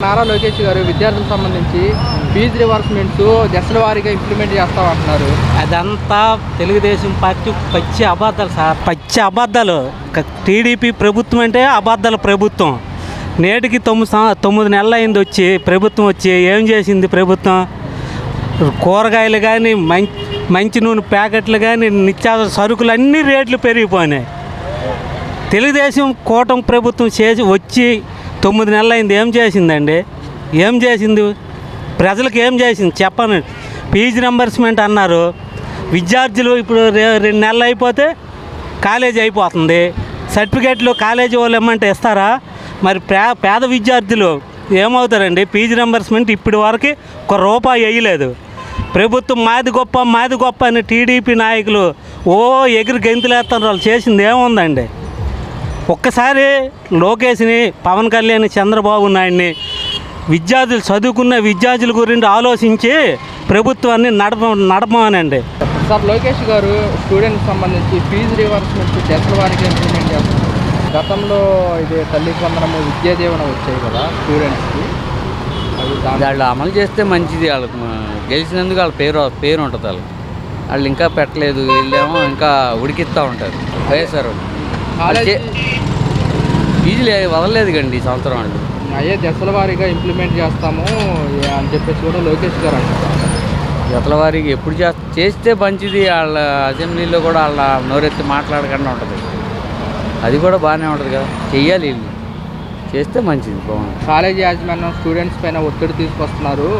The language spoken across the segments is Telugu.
నారా లోకేష్ గారు విద్యార్థులకు సంబంధించి ఫీజు రివర్స్మెంట్స్ దశల వారీగా ఇంప్లిమెంట్ చేస్తామంటున్నారు. అదంతా తెలుగుదేశం పార్టీ పచ్చి అబద్ధాలు సార్, పచ్చి అబద్ధాలు. టీడీపీ ప్రభుత్వం అంటే అబద్ధాల ప్రభుత్వం. నేటికి 9 నెలలు అయింది ప్రభుత్వం వచ్చి ఏం చేసింది ప్రభుత్వం? కూరగాయలు కానీ మంచి నూనె ప్యాకెట్లు కానీ నిత్యావసర సరుకులు అన్ని రేట్లు పెరిగిపోయినాయి. తెలుగుదేశం కూటమి ప్రభుత్వం వచ్చి 9 నెలలు అయింది. ఏం చేసిందండి? ఏం చేసింది? ప్రజలకు ఏం చేసింది చెప్పండి. ఫీజు రింబర్స్మెంట్ అన్నారు. విద్యార్థులు ఇప్పుడు 2 నెలలు అయిపోతే కాలేజీ అయిపోతుంది. సర్టిఫికేట్లు కాలేజీ వాళ్ళు ఇమ్మంటే ఇస్తారా? మరి పేద విద్యార్థులు ఏమవుతారండి? ఫీజు రింబర్స్మెంట్ ఇప్పటి వరకు ₹1 వేయలేదు. ప్రభుత్వం మాది గొప్ప అని టీడీపీ నాయకులు ఎగిరి గెంతులేస్తారు. వాళ్ళు చేసింది ఏముందండి? ఒక్కసారి లోకేష్ని, పవన్ కళ్యాణ్, చంద్రబాబు నాయుడిని చదువుకున్న విద్యార్థుల గురించి ఆలోచించి ప్రభుత్వాన్ని నడపమనండి. సార్, లోకేష్ గారు స్టూడెంట్కి సంబంధించి ఫీజు రివర్స్మెంట్ దశల వారీగా ఇంప్లిమెంట్ చేస్తున్నారు. గతంలో ఇది తల్లికి వందనము, విద్యా దీవెన వచ్చాయి కదా స్టూడెంట్స్కి. వాళ్ళు అమలు చేస్తే మంచిది. వాళ్ళకి గెలిచినందుకు వాళ్ళ పేరు ఉంటుంది. వాళ్ళు ఇంకా పెట్టలేదు. వీళ్ళేమో ఇంకా ఉడికిస్తూ ఉంటారు. వైఎస్ఆర్ ఫీజులు వదలలేదు కండి ఈ సంవత్సరం. వాళ్ళు అయ్యే దశల వారీగా ఇంప్లిమెంట్ చేస్తాము అని చెప్పేసి కూడా లోకేష్ గారు అంటారు. దశల వారీగా ఎప్పుడు చేస్తే మంచిది. వాళ్ళ అసెంబ్లీలో కూడా వాళ్ళ నోరెత్తి మాట్లాడకుండా ఉంటుంది. అది కూడా బాగానే ఉంటుంది కదా. చెయ్యాలి, వీళ్ళు చేస్తే మంచిది, బాగుంటుంది. కాలేజీ యాజమాన్యం స్టూడెంట్స్ పైన ఒత్తిడి తీసుకొస్తున్నారు.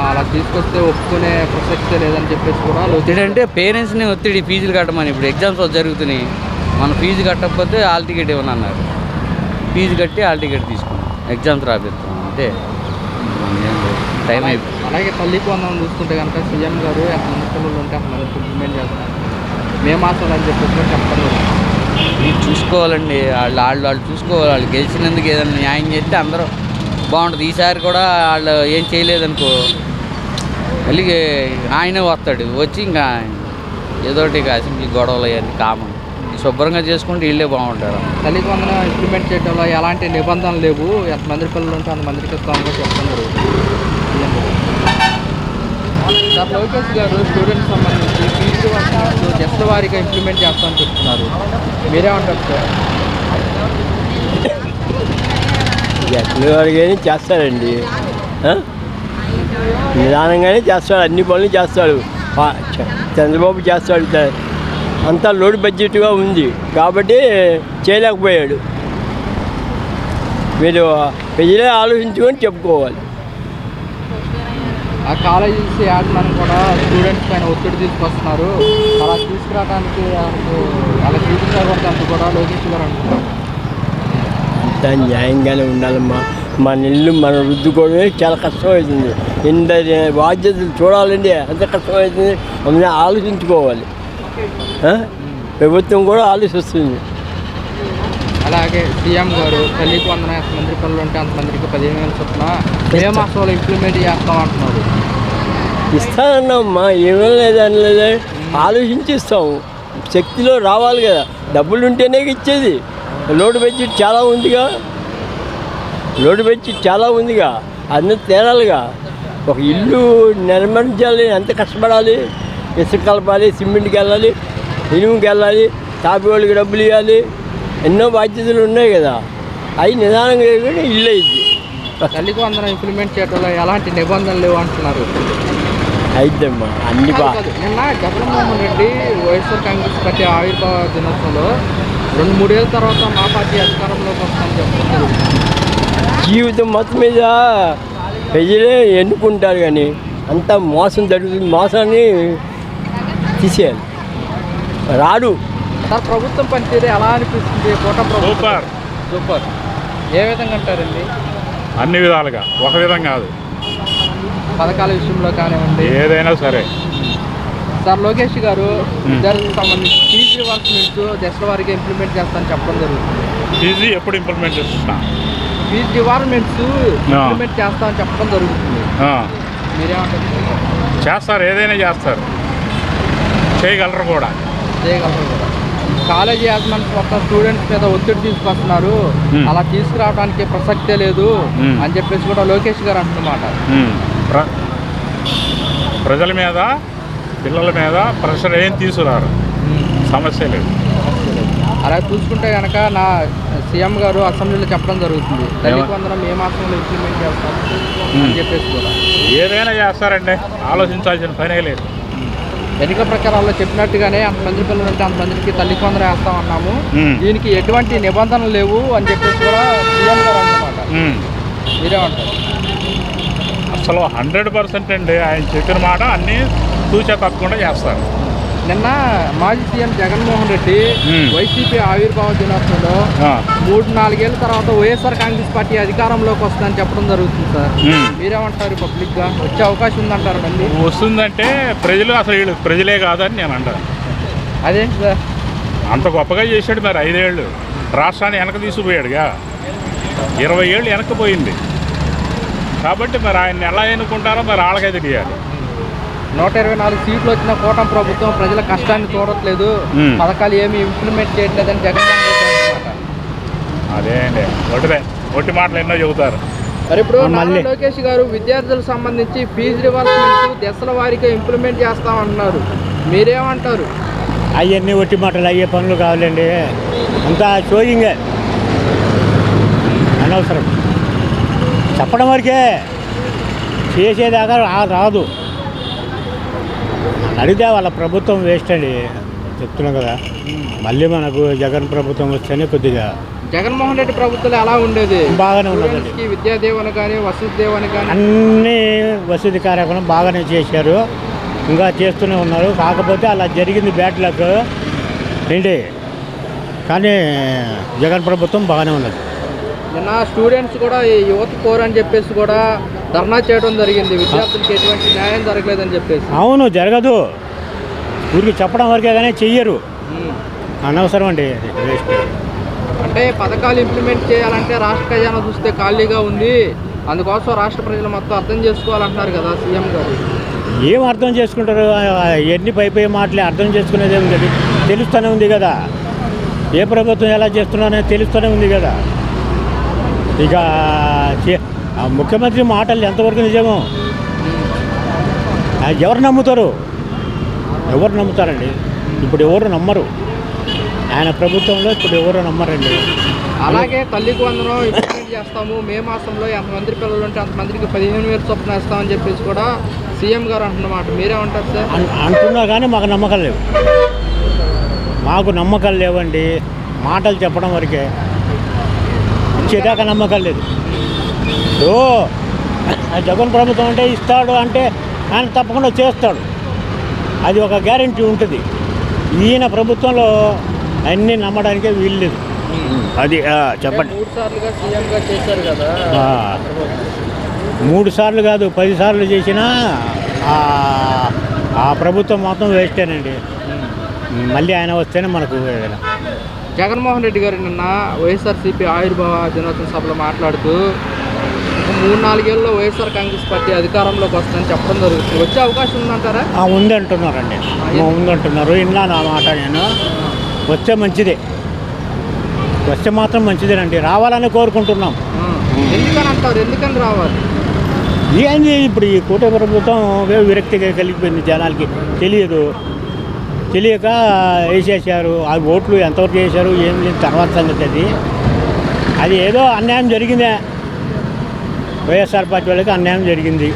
అలా తీసుకొస్తే ఒప్పుకునే ప్రసక్తే లేదని చెప్పేసి కూడా ఒత్తిడి అంటే పేరెంట్స్ని ఒత్తిడి, ఫీజులు కట్టమని. ఇప్పుడు ఎగ్జామ్స్ జరుగుతున్నాయి, మనం ఫీజు కట్టకపోతే హాల్ టికెట్ ఇవ్వనన్నారు. ఫీజు కట్టి హాల్ టికెట్ తీసుకున్నాం, ఎగ్జామ్స్ రాపిస్తున్నాం. అంటే టైం అయిపోయింది. అలాగే తల్లికి వందనం చూసుకుంటే కనుక సీఎం గారు ఎంతమంది పిల్లలు ఉంటే అంతమంది ఇంప్లిమెంట్ చేస్తున్నారు. మే మాసం అని చెప్పేసి చెప్పడం ఇది చూసుకోవాలండి. వాళ్ళు చూసుకోవాలి. వాళ్ళు గెలిచినందుకు ఏదైనా న్యాయం చేస్తే అందరూ బాగుంటుంది. ఈసారి కూడా వాళ్ళు ఏం చేయలేదనుకో, మళ్ళీ ఆయనే వస్తాడు. వచ్చి ఇంకా ఏదోటి అసెంబ్లీ గొడవలు అవన్నీ కామన్. శుభ్రంగా చేసుకుంటే వీళ్ళే బాగుంటారు. తల్లికి వందనం ఇంప్లిమెంట్ చేయడంలో ఎలాంటి నిబంధనలు లేవు. ఎంతమంది పిల్లలు ఉంటే అంతమందికి ఇస్తామని చెప్పడం జరుగుతుంది. సార్, లోకేష్ గారు స్టూడెంట్స్ సంబంధించి ఫీజు రివర్స్మెంట్ దశల వారీగా ఇంప్లిమెంట్ చేస్తామని చెప్తున్నారు. మీరేమంటారు సార్? దశల వారీగానే చేస్తారండి, నిదానంగానే చేస్తాడు. అన్ని పనులు చేస్తాడు. చంద్రబాబు చేస్తాడు. అంతా లోడ్ బడ్జెట్గా ఉంది కాబట్టి చేయలేకపోయాడు. మీరు ప్రజలే ఆలోచించుకొని చెప్పుకోవాలి. ఆ కాలేజీస్ యాజమాన్యం కూడా స్టూడెంట్స్ పైన ఒత్తిడి తీసుకొస్తున్నారు. అలా తీసుకురావడానికి అలా తీసుకురాకూడదు కూడా లోకేష్ గారు అంటున్నారు. అంతా న్యాయంగానే ఉండాలమ్మా. మన ఇల్లు మనం రుద్దుకోవడమే చాలా కష్టమవుతుంది. ఇంత బాధ్యతలు చూడాలండి, అంత కష్టమవుతుంది. అందుకే ఆలోచించుకోవాలి. ప్రభుత్వం కూడా ఆలోచిస్తుంది. అలాగే సీఎం గారు తల్లికి వందనం ఎంతమంది పిల్లలు ఉంటే అంతమందికి 15,000 చొప్పున మే మాసంలో ఇంప్లిమెంట్ చేస్తామంటున్నారు. ఇస్తానన్నామ్మా, ఏమీ లేదని లేదా, ఆలోచించి ఇస్తాము. శక్తిలో రావాలి కదా, డబ్బులు ఉంటేనే ఇచ్చేది. లోడ్ బడ్జెట్ చాలా ఉందిగా, అన్నీ తేరాలిగా. ఒక ఇల్లు నిర్మించాలి, ఎంత కష్టపడాలి. ఇసుక కలపాలి, సిమెంట్కి వెళ్ళాలి, ఇనుముకి వెళ్ళాలి, తాపి వాళ్ళకి డబ్బులు ఇవ్వాలి. ఎన్నో బాధ్యతలు ఉన్నాయి కదా, అవి నిదానంగా ఇల్లు అయింది. తల్లికి వందనం ఇంప్లిమెంట్ చేయడంలో ఎలాంటి నిబంధనలు లేవు అంటున్నారు. అయిద్దమ్మా అన్ని నిన్న జగన్మోహన్ రెడ్డి వైఎస్ఆర్ కాంగ్రెస్ పార్టీ ఆవిర్భావ దినోత్సవంలో 2-3 ఏళ్ళ తర్వాత మా పార్టీ అధికారంలోకి వస్తామని చెప్తున్నారు. జీవితం మొత్తం మీద ప్రజలే ఎన్నుకుంటారు, కానీ అంతా మోసం జరుగుతుంది. మోసాన్ని తీసేయాలి. రాడు. సార్, ప్రభుత్వం పనితీరు ఎలా అనిపిస్తుంది? సూపర్. ఏ విధంగా అంటారండి? అన్ని విధాలుగా, ఒక విధం కాదు. పథకాల విషయంలో కానివ్వండి, ఏదైనా సరే. సార్, లోకేష్ గారు విద్యార్థులకు సంబంధించి ఫీజు రివర్స్మెంట్ దశల వారీగా ఇంప్లిమెంట్ చేస్తానని చెప్పడం జరుగుతుంది. ఫీజు ఎప్పుడు ఇంప్లిమెంట్ చేస్తున్నా? ఫీజు రివర్స్మెంట్స్ ఇంప్లిమెంట్ చేస్తామని చెప్పడం జరుగుతుంది. మీరేమంటారు? చేస్తారు, ఏదైనా చేస్తారు, చేయగలరు కూడా. కాలేజీ యాజమాన్యం మొత్తం స్టూడెంట్స్ మీద ఒత్తిడి తీసుకొస్తున్నారు, అలా తీసుకురావడానికి ప్రసక్తే లేదు అని చెప్పేసి కూడా లోకేష్ గారు అంటున్నమాట. ప్రజల మీద పిల్లల మీద ప్రెషర్ ఏం తీసుకురారు, సమస్య లేదు. అలా చూసుకుంటే కనుక నా సీఎం గారు అసెంబ్లీలో చెప్పడం జరుగుతుంది, తల్లికి వందనం ఏ మాసంలో ఇంప్లిమెంట్ చేస్తాం అని చెప్పేసి కూడా. ఏదైనా చేస్తారండి, ఆలోచించాల్సిన పనే లేదు. ఎన్నికల ప్రకారాల్లో చెప్పినట్టుగానే అంతమంది పిల్లలు ఉంటే అంతమందికి తల్లికి వందనం వేస్తామన్నాము, దీనికి ఎటువంటి నిబంధనలు లేవు అని చెప్పేసి కూడా సీఎం గారు అన్నమాట. మీరేమంటారు? అసలు 100% అండి, ఆయన చెప్పిన మాట అన్నీ తూచా తప్పకుండా చేస్తారు. నిన్న మాజీ సీఎం జగన్మోహన్ రెడ్డి వైసీపీ ఆవిర్భావ దినోత్సవంలో 3-4 ఏళ్ళ తర్వాత వైఎస్ఆర్ కాంగ్రెస్ పార్టీ అధికారంలోకి వస్తుందని చెప్పడం జరుగుతుంది సార్. మీరేమంటారు? పబ్లిక్గా వచ్చే అవకాశం ఉందంటారు? మళ్ళీ వస్తుందంటే ప్రజలు అసలు వీళ్ళు ప్రజలే కాదని నేను అంటాను. అదే సార్, అంత గొప్పగా చేశాడు. మరి 5 ఏళ్ళు రాష్ట్రాన్ని వెనక తీసుకుపోయాడుగా, 20 ఏళ్ళు వెనక్కిపోయింది. కాబట్టి మరి ఆయన ఎలా ఎన్నుకుంటారో మరి వాళ్ళకే తెలియాలి. 124 సీట్లు వచ్చిన కూటమి ప్రభుత్వం ప్రజల కష్టాన్ని చూడట్లేదు, పథకాలు ఏమి ఇంప్లిమెంట్ చేయట్లేదని జగన్మోహన్ రెడ్డి అన్నమాట. అదే అండి, ఒట్టి మాటలు ఎన్నో చెబుతారు. మరి ఇప్పుడు నారా లోకేష్ గారు విద్యార్థులకు సంబంధించి ఫీజు రివర్స్మెంట్ దశల వారీగా ఇంప్లిమెంట్ చేస్తామంటున్నారు, మీరేమంటారు? అవన్నీ ఒట్టి మాటలు అయ్యే పనులు కావాలండి, అంతా షోయింగే, అనవసరం. చెప్పడం వరకే, చేసేదాకా రాదు. అడిగితే వాళ్ళ ప్రభుత్వం వేస్ట్ అండి, చెప్తున్నాం కదా. మళ్ళీ మనకు జగన్ ప్రభుత్వం వస్తేనే కొద్దిగా. జగన్మోహన్ రెడ్డి ప్రభుత్వం ఎలా ఉండేది? బాగానే ఉన్నదండి. విద్యా దీవెన కానీ వసతి దీవెన కానీ అన్నీ వసతి కార్యక్రమం బాగానే చేశారు, ఇంకా చేస్తూనే ఉన్నారు. కాకపోతే అలా జరిగింది బ్యాడ్ లక్ ఏంటి, కానీ జగన్ ప్రభుత్వం బాగానే ఉన్నది. నిన్న స్టూడెంట్స్ కూడా యువత కోరని చెప్పేసి కూడా ధర్నా చేయడం జరిగింది, విద్యార్థులకు ఎటువంటి న్యాయం జరగలేదని చెప్పేసి. అవును, జరగదు, ఊరికి చెప్పడం వరకే కానీ చెయ్యరు, అనవసరం అండి, వేస్ట్. అంటే పథకాలు ఇంప్లిమెంట్ చేయాలంటే రాష్ట్ర ఖజానా చూస్తే ఖాళీగా ఉంది, అందుకోసం రాష్ట్ర ప్రజలు మొత్తం అర్థం చేసుకోవాలంటున్నారు కదా సీఎం గారు. ఏం అర్థం చేసుకుంటారు, ఎన్ని పై మాటలే, అర్థం చేసుకునేది ఏమి కదా, తెలుస్తూనే ఉంది కదా. ఏ ప్రభుత్వం ఎలా చేస్తున్నారనేది తెలుస్తూనే ఉంది కదా. ఇక ముఖ్యమంత్రి మాటలు ఎంతవరకు నిజమో ఎవరు నమ్ముతారు? ఎవరు నమ్ముతారండి? ఇప్పుడు ఎవరు నమ్మరు, ఆయన ప్రభుత్వంలో ఇప్పుడు ఎవరు నమ్మరండి. అలాగే తల్లికి వందనం ఇంప్లిమెంట్ చేస్తాము, మే మాసంలో ఎంతమంది పిల్లలు ఉంటే అంతమందికి 15,000 చొప్పున వేస్తామని చెప్పేసి కూడా సీఎం గారు అంటున్నమాట, మీరేమంటారు సార్? అంటున్నా కానీ మాకు నమ్మకాలు లేవు, మాకు నమ్మకాలు లేవండి. మాటలు చెప్పడం వరకే, ఇచ్చేదాకా నమ్మకాలు లేదు. జగన్ ప్రభుత్వం అంటే ఇస్తాడు అంటే ఆయన తప్పకుండా చేస్తాడు, అది ఒక గ్యారెంటీ ఉంటుంది. ఈయన ప్రభుత్వంలో అన్నీ నమ్మడానికే వీల్లేదు. అది చెప్పండి. 3 సార్లుగా సీఎంగా చేశారు కదా. 3 సార్లు కాదు, 10 సార్లు చేసినా ఆ ప్రభుత్వం మొత్తం వేస్టేనండి. మళ్ళీ ఆయన వస్తేనే మనకు ఏదైనా. జగన్మోహన్ రెడ్డి గారు నిన్న వైఎస్ఆర్సీపీ ఆవిర్భావ దినోత్సవ సభలో మాట్లాడుతూ 3-4 ఏళ్ళలో వైఎస్ఆర్ కాంగ్రెస్ పార్టీ అధికారంలోకి వస్తుందని చెప్పడం జరుగుతుంది, వచ్చే అవకాశం ఉందంటారా? ఉంది అంటున్నారండి, ఉందంటున్నారు. విన్నా నా మాట నేను. వస్తే మంచిదే, వస్తే మాత్రం మంచిదేనండి, రావాలని కోరుకుంటున్నాం. ఎందుకని అంటారు? ఎందుకని రావాలి? ఏంది ఇప్పుడు ఈ కూటమి ప్రభుత్వం విరక్తిగా కలిగిపోయింది, జనాలకి తెలియక వేసేసారు. ఆ ఓట్లు ఎంతవరకు వేశారు ఏం లేదు తర్వాత సంగతి. అది ఏదో అన్యాయం జరిగిందే, వైఎస్ఆర్ పార్టీ వాళ్ళకి అన్యాయం జరిగింది,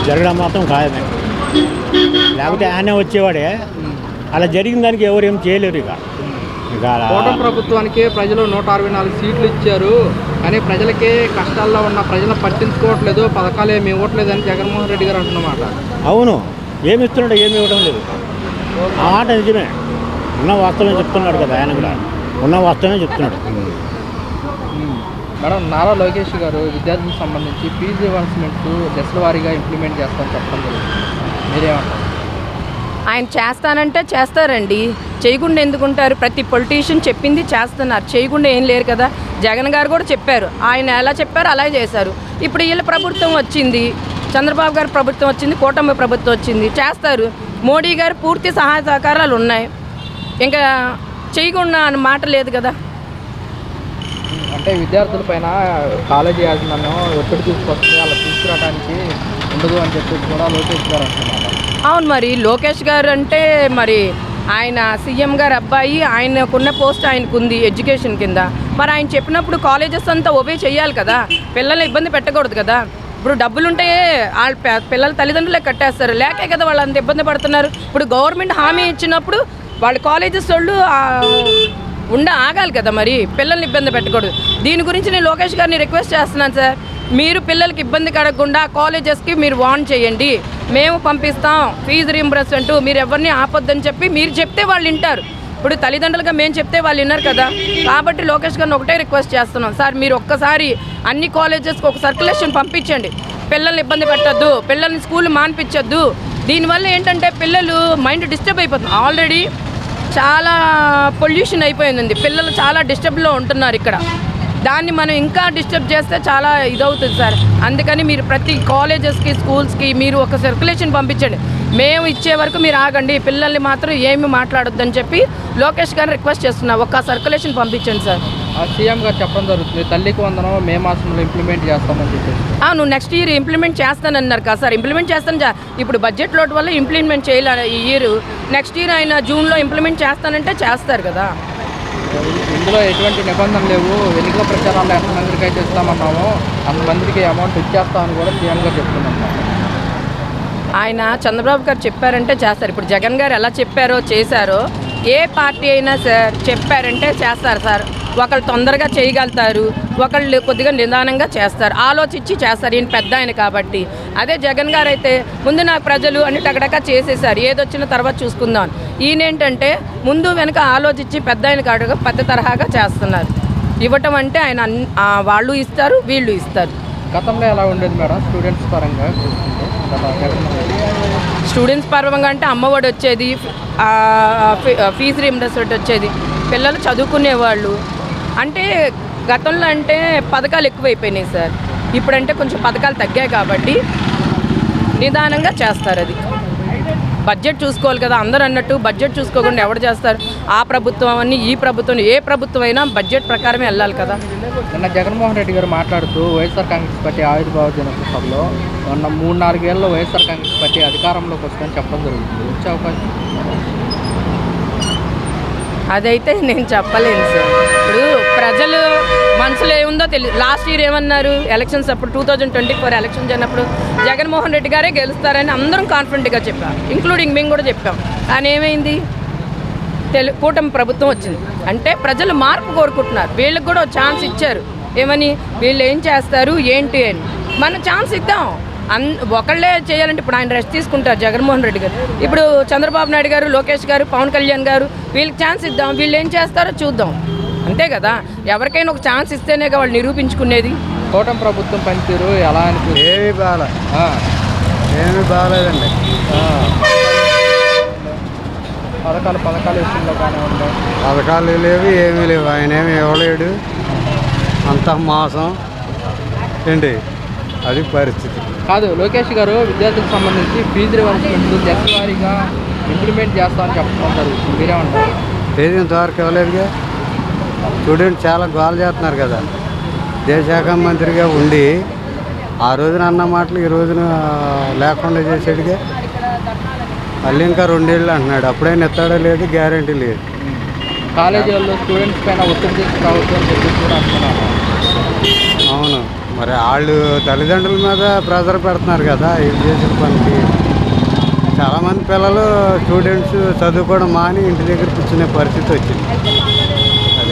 జరగడం మాత్రం ఖాయమే. లేకపోతే ఆయనే వచ్చేవాడే. అలా జరిగిన దానికి ఎవరు ఏం చేయలేరు. ఇక కూటమి ప్రభుత్వానికి ప్రజలు 164 సీట్లు ఇచ్చారు, కానీ ప్రజలకే కష్టాల్లో ఉన్న ప్రజలను పట్టించుకోవట్లేదు, పథకాలు ఏమి ఇవ్వట్లేదు అని జగన్మోహన్ రెడ్డి గారు అంటున్నమాట. అవును, ఏమి ఇస్తున్నాడు, ఏమి ఇవ్వడం లేదు, ఆ మాట నిజమే. ఉన్న వాస్తవం చెప్తున్నాడు కదా, ఆయన కూడా ఉన్న వాస్తవమే చెప్తున్నాడు. మేడం, నారా లోకేష్ గారు విద్యార్థులకు సంబంధించి ఫీజు రివర్స్మెంట్ దశల వారీగా ఇంప్లిమెంట్ చేస్తామని చెప్పడం జరుగుతుంది, మీరేమంటారు? ఆయన చేస్తానంటే చేస్తారండి, చేయకుండా ఎందుకుంటారు? ప్రతి పొలిటీషియన్ చెప్పింది చేస్తున్నారు, చేయకుండా ఏం లేరు కదా. జగన్ గారు కూడా చెప్పారు, ఆయన ఎలా చెప్పారు అలాగే చేశారు. ఇప్పుడు వీళ్ళ ప్రభుత్వం వచ్చింది, చంద్రబాబు గారి ప్రభుత్వం వచ్చింది, కూటమి ప్రభుత్వం వచ్చింది, చేస్తారు. మోడీ గారు పూర్తి సహాయ సహకారాలు ఉన్నాయి. ఇంకా చేయకుండా అని మాట లేదు కదా. అంటే విద్యార్థుల పైన కాలేజీ యాజమాన్యం ఒత్తిడి తీసుకొస్తుంది, అలా తీసుకురావడానికి ఉండదు అని చెప్పేసి కూడా లోకేష్ గారు అంటున్నారు. అవును, మరి లోకేష్ గారు అంటే మరి ఆయన సీఎం గారు అబ్బాయి, ఆయనకున్న పోస్ట్ ఆయనకు ఉంది ఎడ్యుకేషన్ కింద. మరి ఆయన చెప్పినప్పుడు కాలేజెస్ అంతా ఒబే చేయాలి కదా, పిల్లల్ని ఇబ్బంది పెట్టకూడదు కదా. ఇప్పుడు డబ్బులుంటే వాళ్ళ పిల్లల తల్లిదండ్రులే కట్టేస్తారు, లేకే కదా వాళ్ళు అంత ఇబ్బంది పడుతున్నారు. ఇప్పుడు గవర్నమెంట్ హామీ ఇచ్చినప్పుడు వాళ్ళ కాలేజెస్ వాళ్ళు ఆగాలి కదా, మరి పిల్లల్ని ఇబ్బంది పెట్టకూడదు. దీని గురించి నేను లోకేష్ గారిని రిక్వెస్ట్ చేస్తున్నాను సార్, మీరు పిల్లలకి ఇబ్బంది కలగకుండా కాలేజెస్కి మీరు వార్న్ చేయండి, మేము పంపిస్తాం ఫీజు రీంబర్స్మెంట్, మీరు ఎవరిని ఆపొద్దని చెప్పి మీరు చెప్తే వాళ్ళు వింటారు. ఇప్పుడు తల్లిదండ్రులుగా మేము చెప్తే వాళ్ళు విన్నారు కదా. కాబట్టి లోకేష్ గారిని ఒకటే రిక్వెస్ట్ చేస్తున్నాం సార్, మీరు ఒక్కసారి అన్ని కాలేజెస్కి ఒక సర్క్యులేషన్ పంపించండి, పిల్లల్ని ఇబ్బంది పెట్టద్దు, పిల్లల్ని స్కూల్ మానిపించద్దు. దీనివల్ల ఏంటంటే పిల్లలు మైండ్ డిస్టర్బ్ అయిపోతుంది. ఆల్రెడీ చాలా పొల్యూషన్ అయిపోయింది, పిల్లలు చాలా డిస్టర్బ్లో ఉంటున్నారు ఇక్కడ. దాన్ని మనం ఇంకా డిస్టర్బ్ చేస్తే చాలా ఇదవుతుంది సార్. అందుకని మీరు ప్రతి కాలేజెస్కి స్కూల్స్కి మీరు ఒక సర్క్యులేషన్ పంపించండి, మేము ఇచ్చే వరకు మీరు ఆగండి, పిల్లల్ని మాత్రం ఏమి మాట్లాడొద్దని చెప్పి లోకేష్ గారిని రిక్వెస్ట్ చేస్తున్నా, ఒక్క సర్క్యులేషన్ పంపించండి సార్. సీఎం గారు చెప్పడం జరుగుతుంది, తల్లికి వందనం మే మాసంలో ఇంప్లిమెంట్ చేస్తామని చెప్పేసి. నువ్వు నెక్స్ట్ ఇయర్ ఇంప్లిమెంట్ చేస్తానన్నారు కదా సార్, ఇంప్లిమెంట్ చేస్తాను. ఇప్పుడు బడ్జెట్ లోటు వల్ల ఇంప్లిమెంట్ చేయాలి ఈ ఇయర్. నెక్స్ట్ ఇయర్ ఆయన జూన్లో ఇంప్లిమెంట్ చేస్తానంటే చేస్తారు కదా. ఇందులో ఎటువంటి నిబంధనలు లేవు, ఎన్నికల ప్రచారాల్లో ఎంతమందికి అయితే ఇస్తామన్నామో అంతమందికి అమౌంట్ ఇచ్చేస్తామని కూడా సీఎం గారు చెప్తున్నాం. ఆయన చంద్రబాబు గారు చెప్పారంటే చేస్తారు. ఇప్పుడు జగన్ గారు ఎలా చెప్పారో చేశారో, ఏ పార్టీ అయినా సార్ చెప్పారంటే చేస్తారు సార్. ఒకళ్ళు తొందరగా చేయగలుగుతారు, ఒకళ్ళు కొద్దిగా నిదానంగా చేస్తారు, ఆలోచించి చేస్తారు. ఈయన పెద్ద ఆయన కాబట్టి. అదే జగన్ గారు అయితే ముందు నాకు ప్రజలు అని టగడక చేసేసారు, ఏదొచ్చిన తర్వాత చూసుకుందాం. ఈయనేంటంటే ముందు వెనక ఆలోచించి పెద్ద ఆయన కాడుగా పెద్ద తరహాగా చేస్తున్నారు. ఇవ్వటం అంటే ఆయన వాళ్ళు ఇస్తారు, వీళ్ళు ఇస్తారు. గతంలో ఎలా ఉండేది మేడం స్టూడెంట్స్ పరంగా? స్టూడెంట్స్ పరంగా అంటే అమ్మఒడి వచ్చేది, ఫీజు రీంబర్స్మెంట్ వచ్చేది, పిల్లలు చదువుకునేవాళ్ళు. అంటే గతంలో అంటే పథకాలు ఎక్కువైపోయినాయి సార్, ఇప్పుడంటే కొంచెం పథకాలు తగ్గాయి కాబట్టి నిదానంగా చేస్తారు. అది బడ్జెట్ చూసుకోవాలి కదా, అందరూ అన్నట్టు బడ్జెట్ చూసుకోకుండా ఎవరు చేస్తారు? ఆ ప్రభుత్వం అని ఈ ప్రభుత్వం, ఏ ప్రభుత్వం అయినా బడ్జెట్ ప్రకారమే వెళ్ళాలి కదా. నిన్న జగన్మోహన్ రెడ్డి గారు మాట్లాడుతూ వైఎస్ఆర్ కాంగ్రెస్ పార్టీ ఆవిర్భావ దినోత్సవంలో మొన్న 3-4 ఏళ్ళలో వైఎస్ఆర్ కాంగ్రెస్ పార్టీ అధికారంలోకి వస్తుందని చెప్పడం జరుగుతుంది, వచ్చే అవకాశం? అదైతే నేను చెప్పలేను సార్. ఇప్పుడు ప్రజలు మనసులో ఏముందో తెలియదు. లాస్ట్ ఇయర్ ఏమన్నారు, ఎలక్షన్స్ అప్పుడు 2024 ఎలక్షన్ జరిగినప్పుడు జగన్మోహన్ రెడ్డి గారే గెలుస్తారని అందరం కాన్ఫిడెంట్గా చెప్పాం, ఇంక్లూడింగ్ మేము కూడా చెప్పాం. కానీ ఏమైంది, కూటమి ప్రభుత్వం వచ్చింది. అంటే ప్రజలు మార్పు కోరుకుంటున్నారు, వీళ్ళకి కూడా ఛాన్స్ ఇచ్చారు. ఏమని, వీళ్ళు ఏం చేస్తారు ఏంటి అని మనం ఛాన్స్ ఇద్దాం. ఒకళ్ళే చేయాలంటే ఇప్పుడు ఆయన రెస్ట్ తీసుకుంటారు జగన్మోహన్ రెడ్డి గారు, ఇప్పుడు చంద్రబాబు నాయుడు గారు, లోకేష్ గారు, పవన్ కళ్యాణ్ గారు, వీళ్ళకి ఛాన్స్ ఇద్దాం, వీళ్ళు ఏం చేస్తారో చూద్దాం, అంతే కదా. ఎవరికైనా ఒక ఛాన్స్ ఇస్తేనే వాళ్ళు నిరూపించుకునేది. కూటమి ప్రభుత్వం పనితీరు ఎలా అనిపిస్తుంది? ఏమీ బాగాలేదండి. పథకాలు విషయంలో కానీ ఉంటాయి, పథకాలు లేవు, ఏమీ లేవు, ఆయన ఏమి ఇవ్వలేడు, అంత మోసం ఏంటి, అది పరిస్థితి. కాదు, లోకేష్ గారు విద్యార్థులకు సంబంధించి ఫీజు రివర్స్మెంట్ దశవారీగా ఇంప్లిమెంట్ చేస్తామని చెప్పడం జరుగుతుంది, మీరేమంటారు? ఏది ఇంతవరకు ఇవ్వలేదుగా. స్టూడెంట్ చాలా గోల చేస్తున్నారు కదా, విద్యాశాఖ మంత్రిగా ఉండి ఆ రోజున అన్న మాటలు ఈ రోజున లేకుండా చేసాడుగా. మళ్ళీ ఇంకా 2 ఏళ్ళు అంటున్నాడు, అప్పుడైనా ఎత్తాడో లేదు, గ్యారంటీ లేదు. కాలేజీల్లో స్టూడెంట్స్ పైన ఒత్తిడి తీసుకురావద్దు అని చెప్పేసి కూడా అంటున్నారు. అవును, మరి వాళ్ళు తల్లిదండ్రుల మీద ప్రెజర్ పెడుతున్నారు కదా ఇది చేసిన పనికి. చాలామంది పిల్లలు స్టూడెంట్స్ చదువుకోవడం మాని ఇంటి దగ్గర కూర్చునే పరిస్థితి వచ్చింది.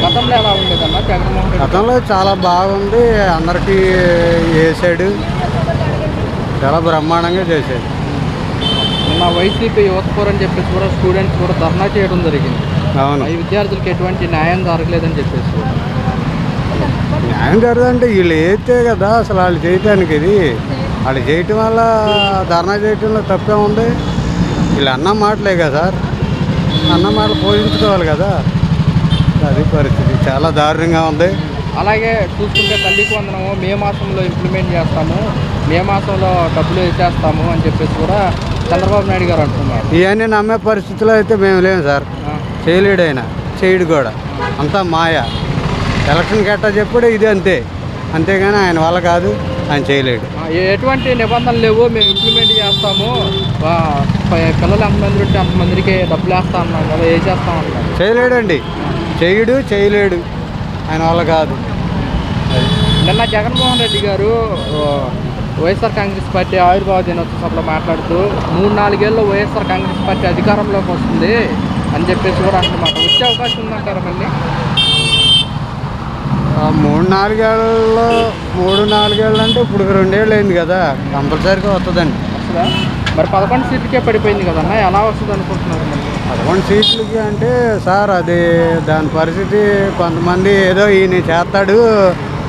గతంలో ఎలా ఉండేదన్నా జగన్మోహన్ రెడ్డి? గతంలో చాలా బాగుంది, అందరికీ వేసాడు, చాలా బ్రహ్మాండంగా చేశాడు. నిన్న వైసీపీ యువతపూర్ అని చెప్పేసి కూడా స్టూడెంట్స్ కూడా ధర్నా చేయడం జరిగింది. అవును, ఈ విద్యార్థులకు ఎటువంటి న్యాయం జరగలేదని చెప్పేసి. న్యాయం జరగదంటే వీళ్ళు వేస్తే కదా అసలు వాళ్ళు చేయటానికి. ఇది వాళ్ళు చేయటం వల్ల ధర్నా చేయటంలో తప్పే ఉంది. వీళ్ళు అన్న మాటలే కదా సార్, అన్న మాటలు పోషించుకోవాలి కదా. అది పరిస్థితి చాలా దారుణంగా ఉంది. అలాగే చూసుకుంటే తల్లికి వందనము మే మాసంలో ఇంప్లిమెంట్ చేస్తాము, మే మాసంలో డబ్బులు ఇచ్చేస్తాము అని చెప్పేసి కూడా చంద్రబాబు నాయుడు గారు అంటున్నారు. ఇవన్నీ నమ్మే పరిస్థితిలో అయితే మేము లేము సార్, చేయలేడు ఆయన. చేయడు కూడా, అంతా మాయ. ఎలక్షన్ గట్టా చెప్పుడు ఇది అంతే, అంతేగాని ఆయన వల్ల కాదు, ఆయన చేయలేడు. ఎటువంటి నిబంధనలు లేవు, మేము ఇంప్లిమెంట్ చేస్తాము, పిల్లలు ఎంతమంది ఉంటే అంతమందికి డబ్బులు వేస్తా అన్నాం కదా, ఏ చేస్తామన్నారు. చేయలేడండి, చేయలేడు, ఆయన వల్ల కాదు. నిన్న జగన్మోహన్ రెడ్డి గారు వైఎస్ఆర్ కాంగ్రెస్ పార్టీ ఆవిర్భావ దినోత్సవ సభలో మాట్లాడుతూ 3-4 ఏళ్ళు వైఎస్ఆర్ కాంగ్రెస్ పార్టీ అధికారంలోకి వస్తుంది అని చెప్పేసి కూడా అంటున్నమాట. వచ్చే అవకాశం ఉందంటారా మళ్ళీ? 3-4 ఏళ్ళు అంటే ఇప్పుడు 2 ఏళ్ళు అయింది కదా, కంపల్సరీగా వస్తుందండి. అసలు మరి 11 సీట్లకే పడిపోయింది కదన్నా, ఎలా వస్తుంది అనుకుంటున్నారు? 11 సీట్లకి అంటే సార్ అది దాని పరిస్థితి, కొంతమంది ఏదో ఈయన చేస్తాడు,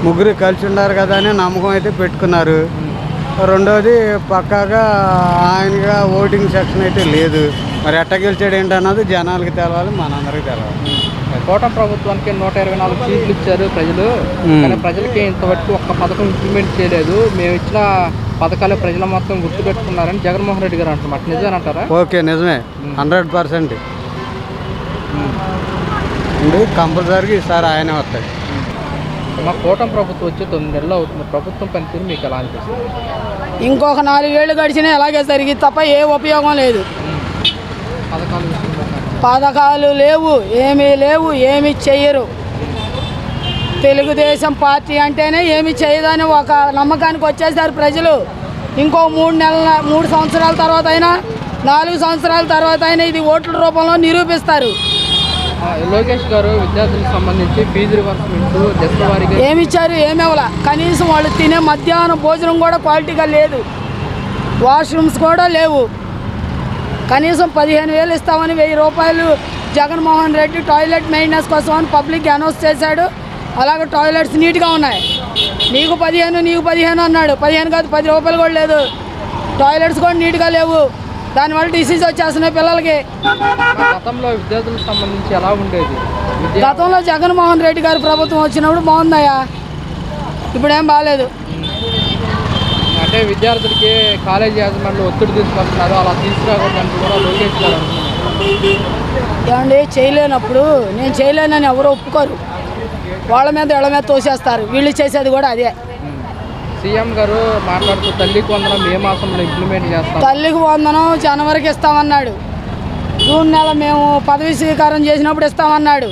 ముగ్గురు కలిసి ఉన్నారు కదా అని నమ్మకం అయితే పెట్టుకున్నారు. రెండోది పక్కాగా ఆయనగా ఓటింగ్ సెక్షన్ అయితే లేదు. మరి ఎట్ట గెలిచాడు ఏంటన్నది జనాలకి తెలవాలి, మనందరికీ తెలవాలి. కూటమి ప్రభుత్వానికి 124 సీట్లు ఇచ్చారు ప్రజలు, కానీ ప్రజలకి ఇంతవరకు ఒక్క పథకం ఇంప్లిమెంట్ చేయలేదు. మేము ఇచ్చిన పథకాలు ప్రజలు మొత్తం గుర్తుపెట్టుకున్నారని జగన్మోహన్ రెడ్డి గారు అంటున్నమాట. నిజమేనంటారా? ఓకే, నిజమే, 100% కంపల్సరీగా ఈసారి ఆయనే వస్తాడు. మా కూటమి ప్రభుత్వం వచ్చి 9 నెలలు అవుతుంది. ప్రభుత్వం పనితీరు మీకు ఎలా అనిపిస్తుంది? ఇంకొక 4 ఏళ్ళు గడిచినా ఎలాగే జరిగింది తప్ప ఏ ఉపయోగం లేదు. పథకాలు లేవు, ఏమీ చెయ్యరు. తెలుగుదేశం పార్టీ అంటేనే ఏమి చేయదని ఒక నమ్మకానికి వచ్చేసారు ప్రజలు. ఇంకో 3 సంవత్సరాల తర్వాత అయినా, 4 సంవత్సరాల తర్వాత అయినా ఇది ఓట్ల రూపంలో నిరూపిస్తారు. లోకేష్ గారు విద్యార్థులకు సంబంధించి ఫీజు రివర్స్మెంట్ దశల వారీగా ఏమిచ్చారు, ఏమివ్వాల. కనీసం వాళ్ళు తినే మధ్యాహ్నం భోజనం కూడా క్వాలిటీగా లేదు, వాష్రూమ్స్ కూడా లేవు. కనీసం 15,000 ఇస్తామని 1,000 రూపాయలు జగన్మోహన్ రెడ్డి టాయిలెట్ మెయింటెనెన్స్ కోసం అని పబ్లిక్ అనౌన్స్ చేశాడు. అలాగే టాయిలెట్స్ నీట్గా ఉన్నాయి. నీకు 15 అన్నాడు, 15 కాదు 10 రూపాయలు కూడా లేదు. టాయిలెట్స్ కూడా నీట్గా లేవు, దానివల్ల డిసీజ్ వచ్చేస్తున్నాయి పిల్లలకి. గతంలో విద్యార్థులకు సంబంధించి ఎలా ఉండేది? గతంలో జగన్మోహన్ రెడ్డి గారి ప్రభుత్వం వచ్చినప్పుడు బాగుందయ్యా, ఇప్పుడేం బాగాలేదు. అంటే విద్యార్థులకి కాలేజీ యాజమాన్యులు ఒత్తిడి తీసుకొస్తున్నారు, అలా తీసుకురాకూడదని కూడా లోకేష్ గారు అంటున్నారు. ఏమండి, చేయలేనప్పుడు నేను చేయలేనని ఎవరు ఒప్పుకోరు, వాళ్ళ మీద ఇళ్ళ మీద తోసేస్తారు. వీళ్ళు చేసేది కూడా అదే. సీఎం గారు మాట్లాడుతూ తల్లికి వందనం మే మాసంలో ఇంప్లిమెంట్ చేస్తాం, తల్లికి వందనం జనవరికి ఇస్తామన్నాడు. జూన్ నెల మేము పదవి స్వీకారం చేసినప్పుడు ఇస్తామన్నాడు.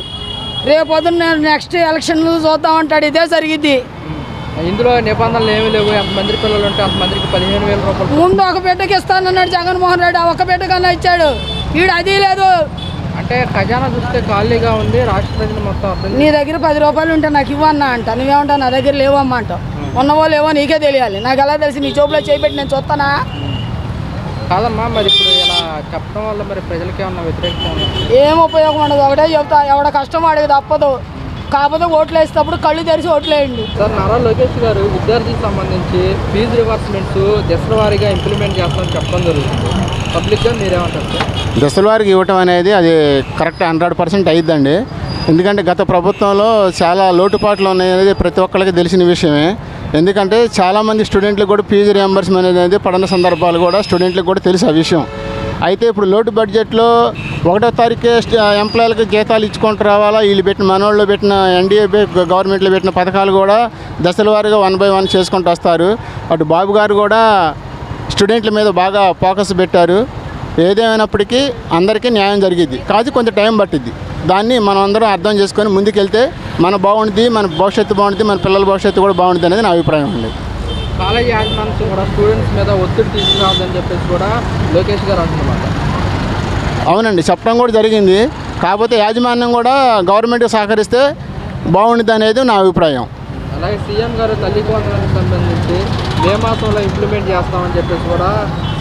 రేపొద్దున నెక్స్ట్ ఎలక్షన్లు చూద్దామంటాడు. ఇదే జరిగిద్ది. ఇందులో నిబంధనలు ఏమీ లేవు, ఎంతమంది పిల్లలు ఉంటే అంతమందికి 15,000 రూపాయలు. ముందు ఒక బిడ్డకి ఇస్తానన్నాడు జగన్మోహన్ రెడ్డి, ఒక బిడ్డ కన్నా ఇచ్చాడు. వీడు అది లేదు. అంటే ఖజానా చూస్తే ఖాళీగా ఉంది, రాష్ట్ర ప్రజలు మొత్తం. నీ దగ్గర 10 రూపాయలు ఉంటే నాకు ఇవ్వన్నా అంట, నువ్వేమంటావు నా దగ్గర లేవమ్మా అంటావు. ఉన్నవో లేవో నీకే తెలియాలి, నాకు ఎలా తెలిసి నీ జోబులో చేపెట్టి నేను చూస్తానా? కాదమ్మా, మరి ఇప్పుడు ఇలా చెప్పడం వల్ల మరి ప్రజలకి ఏమన్నా వ్యతిరేకత? ఏం ఉపయోగం ఉండదు, ఒకటే చెప్తా, ఎవడ కష్టం వాడికి తప్పదు. కాకపోతే ఓట్లు వేసేటప్పుడు కళ్ళు తెరిచి ఓట్లు వేయండి. సార్, నారా లోకేష్ గారు విద్యార్థులకు సంబంధించి ఫీజు రివర్స్మెంట్స్ దశల వారీగా ఇంప్లిమెంట్ చేస్తామని చెప్పడం జరుగుతుంది. పబ్లిక్గా మీరేమంటారు సార్? దశల వారికి ఇవ్వటం అనేది అది కరెక్ట్ 100% అయ్యిద్దండి. ఎందుకంటే గత ప్రభుత్వంలో చాలా లోటుపాట్లు ఉన్నాయనేది ప్రతి ఒక్కరికి తెలిసిన విషయమే. ఎందుకంటే చాలామంది స్టూడెంట్లకు కూడా ఫీజు రియంబర్స్మెంట్ అనేది పడిన సందర్భాలు కూడా స్టూడెంట్లకు కూడా తెలుసు ఆ విషయం. అయితే ఇప్పుడు లోటు బడ్జెట్లో 1వ తారీఖే ఎంప్లాయీలకు జీతాలు ఇచ్చుకుంటూ రావాలా, వీళ్ళు పెట్టిన మనోళ్ళు పెట్టిన ఎన్డీఏ గవర్నమెంట్లో పెట్టిన పథకాలు కూడా దశల వారీగా 1 by 1 చేసుకుంటూ వస్తారు. అటు బాబు గారు కూడా స్టూడెంట్ల మీద బాగా ఫోకస్ పెట్టారు. ఏదేమైనప్పటికీ అందరికీ న్యాయం జరిగిద్ది, కాదు కొంచెం టైం పట్టిద్ది. దాన్ని మనం అందరం అర్థం చేసుకొని ముందుకెళ్తే మన బాగుంటుంది, మన భవిష్యత్తు బాగుంటుంది, మన పిల్లల భవిష్యత్తు కూడా బాగుంటుంది అనేది నా అభిప్రాయం అండి. కాలేజీ యాజమాన్యం కూడా స్టూడెంట్స్ మీద ఒత్తిడి తీసుకురావద్దని చెప్పేసి కూడా లోకేష్ గారు అంటున్నమాట. అవునండి, చెప్పడం కూడా జరిగింది. కాకపోతే యాజమాన్యం కూడా గవర్నమెంట్కి సహకరిస్తే బాగుంటుంది అనేది నా అభిప్రాయం. అలాగే సీఎం గారు తల్లికి వందనానికి సంబంధించి మే మాసంలో ఇంప్లిమెంట్ చేస్తామని చెప్పేసి కూడా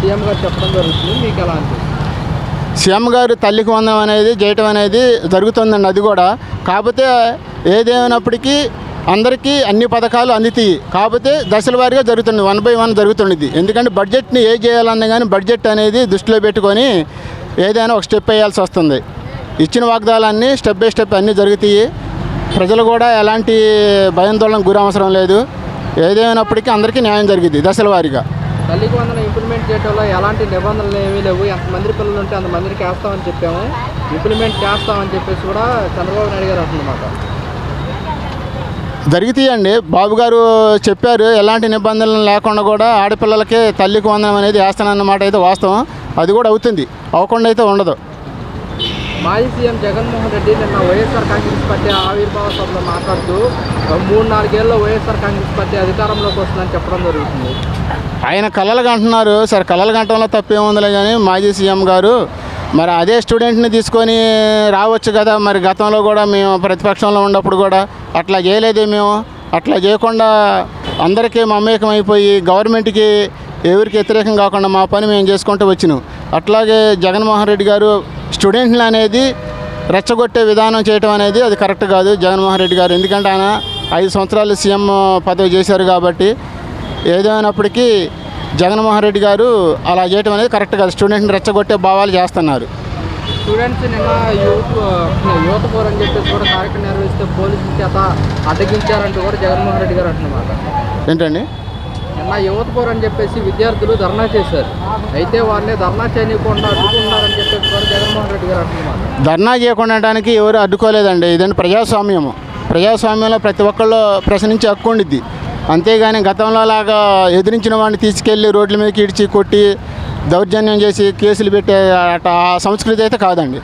సీఎం గారు చెప్పడం జరుగుతుంది. మీకు ఎలా అనిపిస్తుంది? సీఎం గారు తల్లికి వందనం అనేది చేయటం అనేది జరుగుతుందండి. అది కూడా కాకపోతే ఏదేమైనప్పటికీ అందరికీ అన్ని పథకాలు అందుతాయి. కాకపోతే దశల వారీగా జరుగుతుంది, 1 by 1 జరుగుతున్నది. ఎందుకంటే బడ్జెట్ని ఏ చేయాలన్నా కానీ బడ్జెట్ అనేది దృష్టిలో పెట్టుకొని ఏదైనా ఒక స్టెప్ వేయాల్సి వస్తుంది. ఇచ్చిన వాగ్దానాలన్నీ స్టెప్ బై స్టెప్ అన్నీ జరుగుతాయి. ప్రజలు కూడా ఎలాంటి భయాందోళనకు గురి అవసరం లేదు. ఏదేమైనప్పటికీ అందరికీ న్యాయం జరిగింది దశల వారీగా. తల్లికి వందనం ఇంప్లిమెంట్ చేయడంలో ఎలాంటి నిబంధనలు ఏమీ లేవు, ఎంతమంది పిల్లలు ఉంటే అంతమందికి వేస్తామని చెప్పాము, ఇంప్లిమెంట్ చేస్తామని చెప్పేసి కూడా చంద్రబాబు నాయుడు గారు అంటున్నమాట. జరుగుతాయండి. బాబు గారు చెప్పారు ఎలాంటి నిబంధనలు లేకుండా కూడా ఆడపిల్లలకే తల్లికి వందనం అనేది వేస్తానన్నమాట అయితే వాస్తవం. అది కూడా అవుతుంది, అవ్వకుండా అయితే ఉండదు. మాజీ సీఎం జగన్మోహన్ రెడ్డి నిన్న వైఎస్ఆర్ కాంగ్రెస్ పార్టీ ఆవిర్భావ సభలో మాట్లాడుతూ 3-4 ఏళ్ళలో వైఎస్ఆర్ కాంగ్రెస్ పార్టీ అధికారంలోకి వస్తుందని చెప్పడం జరుగుతుంది. ఆయన కలలుగా అంటున్నారు. సరే కలలుగా అంటంలో తప్పేముందిలే కానీ మాజీ సీఎం గారు మరి అదే స్టూడెంట్ని తీసుకొని రావచ్చు కదా. మరి గతంలో కూడా మేము ప్రతిపక్షంలో ఉన్నప్పుడు కూడా అట్లా చేయలేదే. మేము అట్లా చేయకుండా అందరికీ మమేకం అయిపోయి గవర్నమెంట్కి ఎవరికి వ్యతిరేకం కాకుండా మా పని మేము చేసుకుంటూ వచ్చినాం. అట్లాగే జగన్మోహన్ రెడ్డి గారు స్టూడెంట్లు అనేది రెచ్చగొట్టే విధానం చేయటం అనేది అది కరెక్ట్ కాదు జగన్మోహన్ రెడ్డి గారు. ఎందుకంటే ఆయన 5 సంవత్సరాలు సీఎం పదవి చేశారు కాబట్టి ఏదైనప్పటికీ జగన్మోహన్ రెడ్డి గారు అలా చేయటం అనేది కరెక్ట్ కాదు. స్టూడెంట్ని రెచ్చగొట్టే భావాలు చేస్తున్నారు. స్టూడెంట్స్ నిన్న యువత పోర్ అని చెప్పేసి కూడా కార్యక్రమం నిర్వహిస్తే పోలీసుల చేత అడ్డగించారంటూ కూడా జగన్మోహన్ రెడ్డి గారు అంటున్నమాట. ఏంటండి? నిన్న యువత పోర్ అని చెప్పేసి విద్యార్థులు ధర్నా చేశారు, అయితే వాళ్ళే ధర్నా చేయకుండా అడ్డుకున్నారని చెప్పేసి కూడా జగన్మోహన్ రెడ్డి గారు అంటున్నమాట. ధర్నా చేయకుండా ఎవరు అడ్డుకోలేదండి. ఇదంటే ప్రజాస్వామ్యము. ప్రజాస్వామ్యంలో ప్రతి ఒక్కళ్ళు ప్రశ్నించే హక్కు ఉండిద్ది. అంతేగాని గతంలో లాగా ఎదిరించిన వాడిని తీసుకెళ్ళి రోడ్ల మీదకి ఇడిచి కొట్టి దౌర్జన్యం చేసి కేసులు పెట్టే ఆ సంస్కృతి అయితే కాదండి.